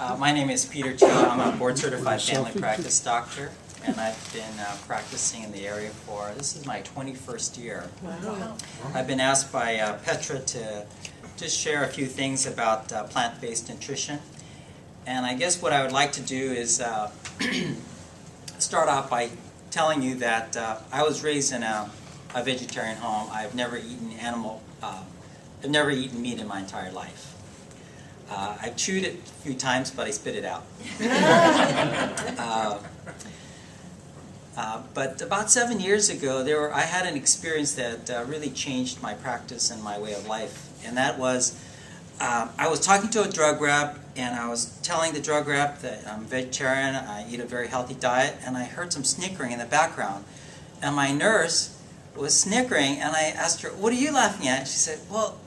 My name is Peter Cho. I'm a board-certified family practice doctor, and I've been practicing in the area for, this is my 21st year. Wow. I've been asked by Petra to just share a few things about plant-based nutrition. And I guess what I would like to do is start off by telling you that I was raised in a vegetarian home. I've never eaten I've never eaten meat in my entire life. I've chewed it a few times, but I spit it out. But about 7 years ago, I had an experience that really changed my practice and my way of life. And that was, I was talking to a drug rep, and I was telling the drug rep that I'm vegetarian, I eat a very healthy diet, and I heard some snickering in the background. And my nurse was snickering, and I asked her, "What are you laughing at?" She said, "Well,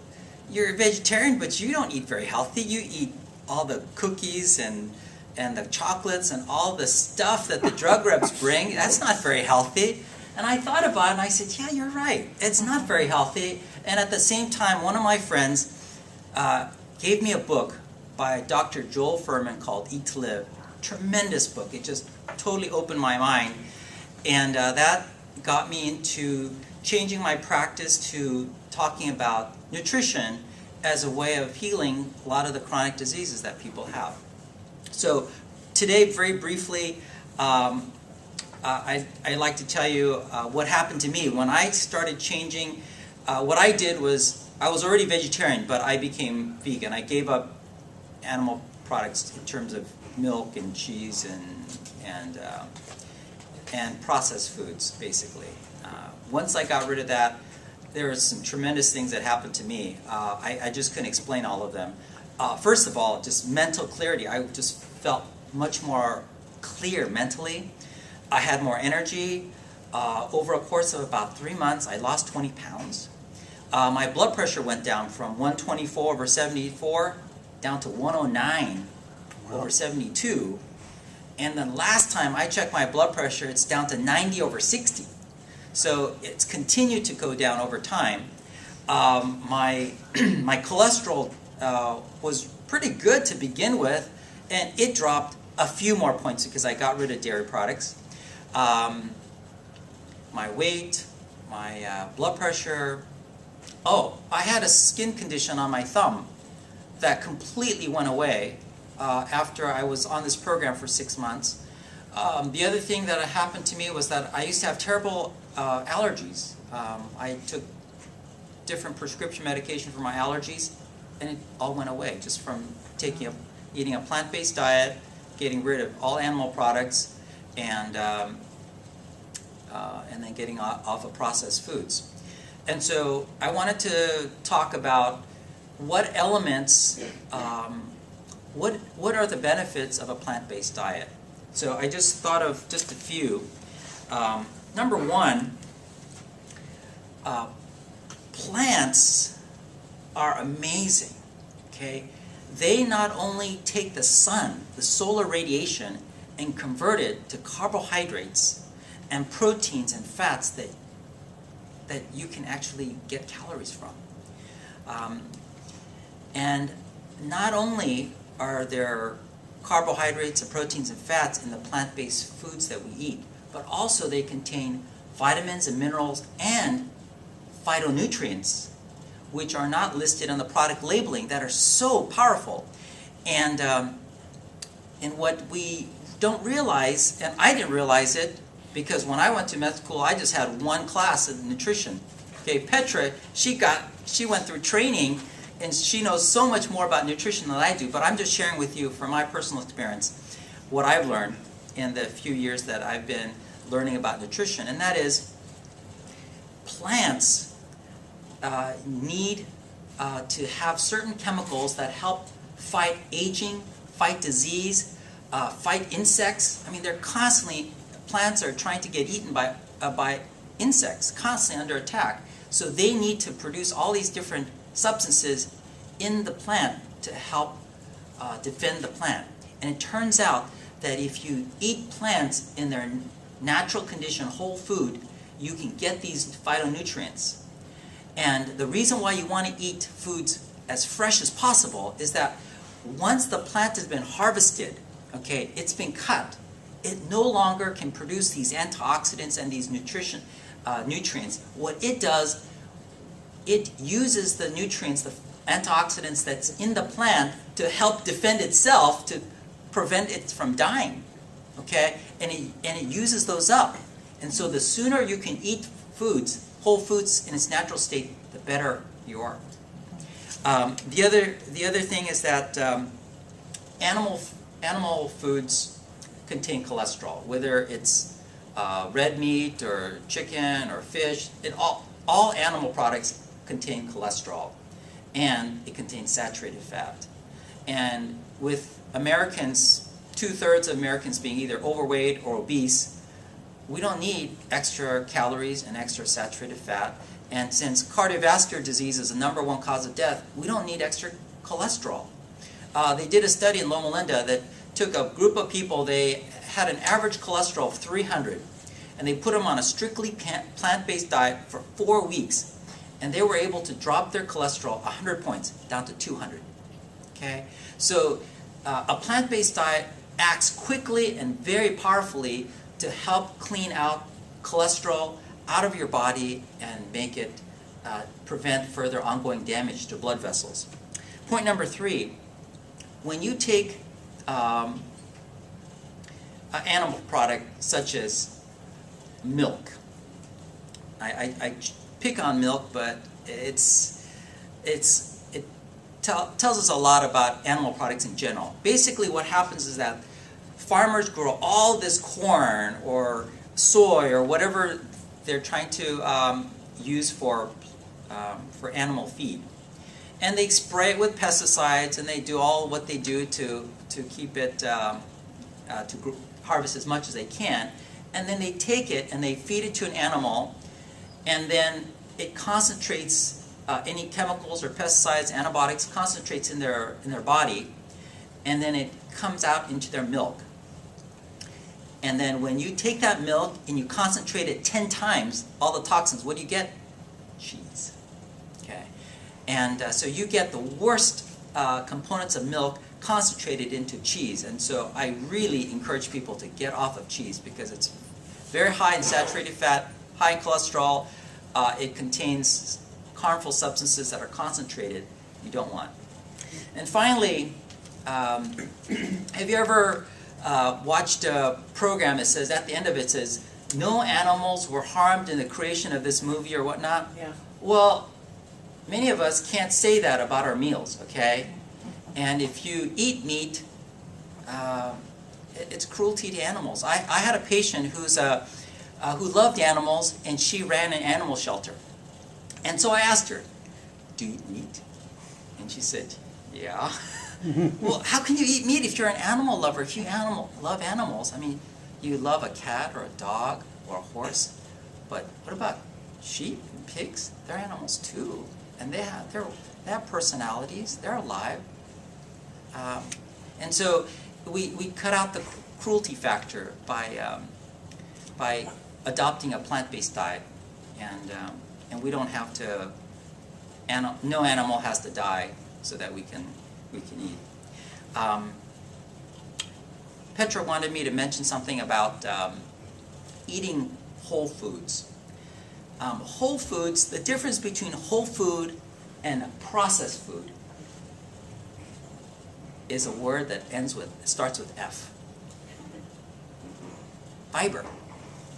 you're a vegetarian, but you don't eat very healthy. You eat all the cookies and the chocolates and all the stuff that the drug reps bring. That's not very healthy." And I thought about it, and I said, "Yeah, you're right. It's not very healthy." And at the same time, one of my friends gave me a book by Dr. Joel Fuhrman called Eat to Live. Tremendous book. It just totally opened my mind. And that got me into changing my practice to talking about nutrition as a way of healing a lot of the chronic diseases that people have. So today, very briefly, I'd like to tell you what happened to me. When I started changing, what I did was, I was already vegetarian, but I became vegan. I gave up animal products in terms of milk and cheese and processed foods, basically. Once I got rid of that, there were some tremendous things that happened to me. I just couldn't explain all of them. First of all, just mental clarity. I just felt much more clear mentally. I had more energy. Over a course of about 3 months, I lost 20 pounds. My blood pressure went down from 124/74 down to 109/72. And then last time I checked my blood pressure, it's down to 90/60. So it's continued to go down over time. My cholesterol was pretty good to begin with, and it dropped a few more points because I got rid of dairy products. My weight, my blood pressure. Oh, I had a skin condition on my thumb that completely went away after I was on this program for 6 months. The other thing that happened to me was that I used to have terrible allergies. I took different prescription medication for my allergies, and it all went away just from eating a plant-based diet, getting rid of all animal products, and then getting off of processed foods. And so I wanted to talk about what elements, what are the benefits of a plant-based diet. So I just thought of just a few. Number one, plants are amazing. Okay, they not only take the sun, the solar radiation, and convert it to carbohydrates and proteins and fats that you can actually get calories from. And not only are there carbohydrates and proteins and fats in the plant-based foods that we eat, but also they contain vitamins and minerals and phytonutrients, which are not listed on the product labeling, that are so powerful. And what we don't realize, and I didn't realize it, because when I went to med school, I just had one class of nutrition. Okay, Petra, she went through training, and she knows so much more about nutrition than I do, but I'm just sharing with you from my personal experience what I've learned in the few years that I've been learning about nutrition, and that is plants need to have certain chemicals that help fight aging, fight disease, fight insects. I mean, plants are trying to get eaten by insects, constantly under attack. So they need to produce all these different substances in the plant to help defend the plant. And it turns out that if you eat plants in their natural condition, whole food, you can get these phytonutrients. And the reason why you want to eat foods as fresh as possible is that once the plant has been harvested, okay, it's been cut, it no longer can produce these antioxidants and these nutrients. What it does, it uses the nutrients, the antioxidants that's in the plant to help defend itself, to prevent it from dying, okay? And it uses those up. And so the sooner you can eat foods, whole foods in its natural state, the better you are. The other thing is that animal foods contain cholesterol, whether it's red meat or chicken or fish. All animal products contain cholesterol, and it contains saturated fat. And with Americans, 2/3 of Americans being either overweight or obese, we don't need extra calories and extra saturated fat. And since cardiovascular disease is the #1 cause of death, we don't need extra cholesterol. They did a study in Loma Linda that took a group of people, they had an average cholesterol of 300, and they put them on a strictly plant-based diet for 4 weeks, and they were able to drop their cholesterol 100 points down to 200. Okay? So a plant-based diet acts quickly and very powerfully to help clean out cholesterol out of your body and make it prevent further ongoing damage to blood vessels. Point number 3, when you take an animal product such as milk, I pick on milk, but it tells us a lot about animal products in general. Basically what happens is that farmers grow all this corn or soy or whatever they're trying to use for animal feed. And they spray it with pesticides, and they do all what they do to keep it, to harvest as much as they can. And then they take it and they feed it to an animal, and then it concentrates any chemicals or pesticides, antibiotics, concentrates in their body, and then it comes out into their milk. And then when you take that milk and you concentrate it 10 times, all the toxins, what do you get? Cheese. Okay. And so you get the worst components of milk concentrated into cheese. And so I really encourage people to get off of cheese because it's very high in saturated fat, high in cholesterol. It contains harmful substances that are concentrated you don't want. And finally, have you ever watched a program that says, at the end of it says, no animals were harmed in the creation of this movie or whatnot? Yeah. Well, many of us can't say that about our meals, okay? And if you eat meat, it's cruelty to animals. I had a patient who loved animals, and she ran an animal shelter. And so I asked her, do you eat meat? And she said, yeah. Well, how can you eat meat if you're an animal lover? If you love animals, I mean, you love a cat or a dog or a horse, but what about sheep and pigs? They're animals too, and they have personalities. They're alive, and so we cut out the cruelty factor by adopting a plant-based diet, and we don't have to. No animal has to die so that we can eat. Petra wanted me to mention something about eating whole foods. Whole foods, the difference between whole food and processed food is a word that starts with F. Fiber.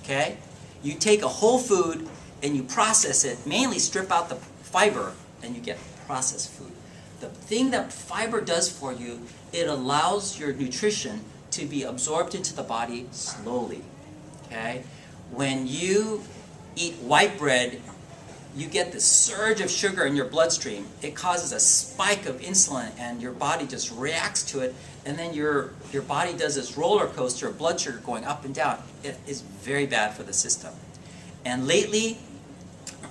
Okay? You take a whole food and you process it, mainly strip out the fiber, and you get processed food. The thing that fiber does for you, it allows your nutrition to be absorbed into the body slowly. Okay? When you eat white bread, you get this surge of sugar in your bloodstream. It causes a spike of insulin, and your body just reacts to it, and then your body does this roller coaster of blood sugar going up and down. It is very bad for the system. And lately,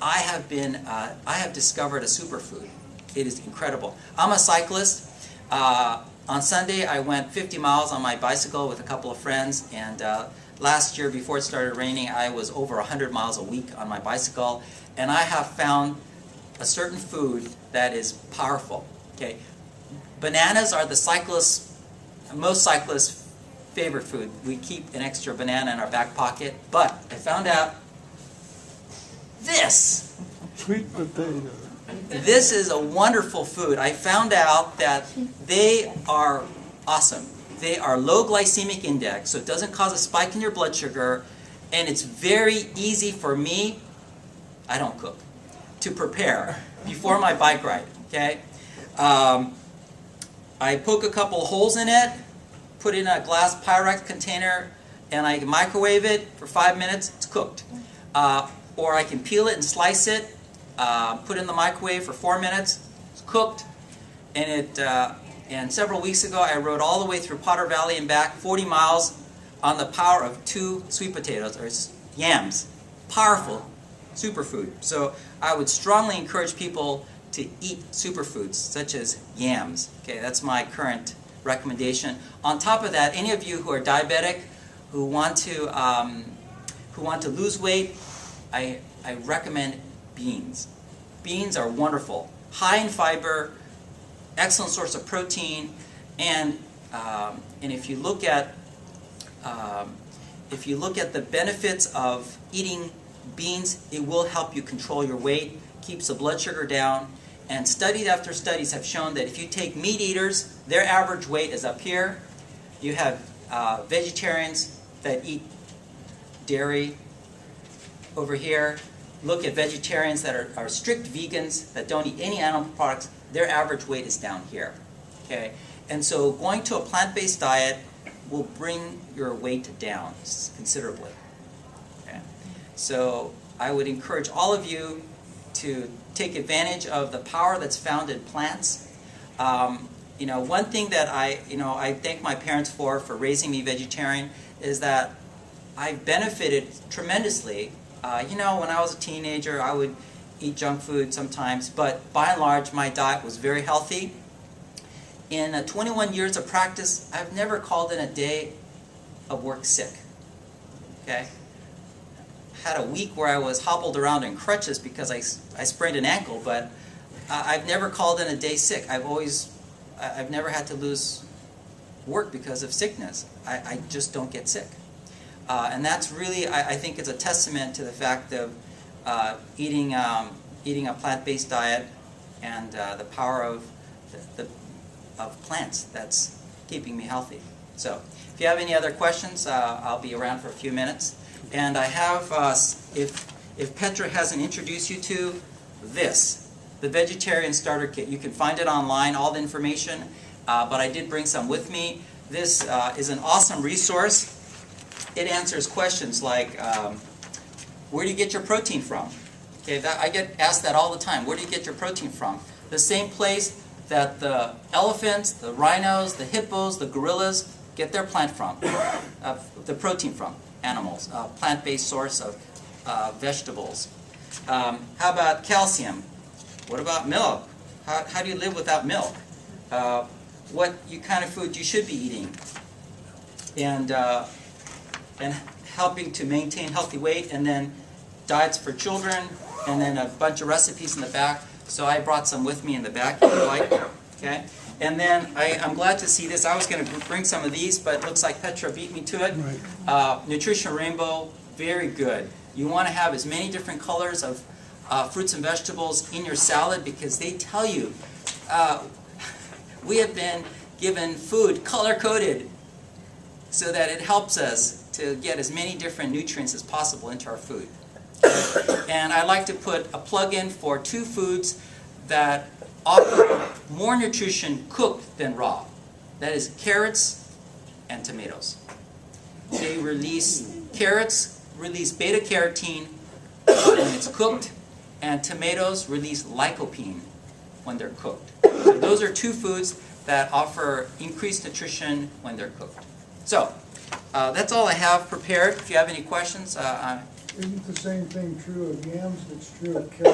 I have discovered a superfood. It is incredible. I'm a cyclist. On Sunday, I went 50 miles on my bicycle with a couple of friends, and last year, before it started raining, I was over 100 miles a week on my bicycle, and I have found a certain food that is powerful. Okay, Bananas are the most cyclists' favorite food. We keep an extra banana in our back pocket, but I found out this. Sweet potato. This is a wonderful food. I found out that they are awesome. They are low glycemic index, so it doesn't cause a spike in your blood sugar, and it's very easy for me, I don't cook, to prepare before my bike ride, okay? I poke a couple holes in it, put it in a glass Pyrex container, and I can microwave it for 5 minutes, it's cooked. Or I can peel it and slice it, put it in the microwave for 4 minutes, it's cooked. And several weeks ago I rode all the way through Potter Valley and back, 40 miles, on the power of 2 sweet potatoes, or yams. Powerful superfood. So I would strongly encourage people to eat superfoods, such as yams. Okay, that's my current recommendation. On top of that, any of you who are diabetic, who want to lose weight, I recommend beans. Beans are wonderful, high in fiber, excellent source of protein, and if you look at the benefits of eating beans, it will help you control your weight, keeps the blood sugar down, and studies after studies have shown that if you take meat eaters, their average weight is up here. You have vegetarians that eat dairy over here. Look at vegetarians that are strict vegans that don't eat any animal products. Their average weight is down here. Okay, and so going to a plant-based diet will bring your weight down considerably. Okay, so I would encourage all of you to take advantage of the power that's found in plants. One thing that I thank my parents for raising me vegetarian is that I've benefited tremendously. When I was a teenager, I would eat junk food sometimes, but by and large, my diet was very healthy. In 21 years of practice, I've never called in a day of work sick. Okay? Had a week where I was hobbled around in crutches because I sprained an ankle, but I've never called in a day sick. I've never had to lose work because of sickness. I just don't get sick. And that's really, I think, it's a testament to the fact of eating a plant-based diet and the power of plants that's keeping me healthy. So, if you have any other questions, I'll be around for a few minutes. And I have, if Petra hasn't introduced you to this, the Vegetarian Starter Kit. You can find it online, all the information, but I did bring some with me. This is an awesome resource. It answers questions like, where do you get your protein from? Okay, I get asked that all the time. Where do you get your protein from? The same place that the elephants, the rhinos, the hippos, the gorillas get their plant from, the protein from animals, plant-based source of vegetables. How about calcium? What about milk? How do you live without milk? What kind of food you should be eating? And helping to maintain healthy weight, and then diets for children, and then a bunch of recipes in the back. So I brought some with me in the back if you like. Okay? And then I'm glad to see this. I was going to bring some of these, but it looks like Petra beat me to it. Right. Nutrition Rainbow, very good. You want to have as many different colors of fruits and vegetables in your salad because they tell you we have been given food color-coded so that it helps us to get as many different nutrients as possible into our food. And I like to put a plug-in for 2 foods that offer more nutrition cooked than raw. That is carrots and tomatoes. Carrots release beta-carotene when it's cooked, and tomatoes release lycopene when they're cooked. So those are 2 foods that offer increased nutrition when they're cooked. So, that's all I have prepared. If you have any questions, Isn't the same thing true of yams that's true of carrots?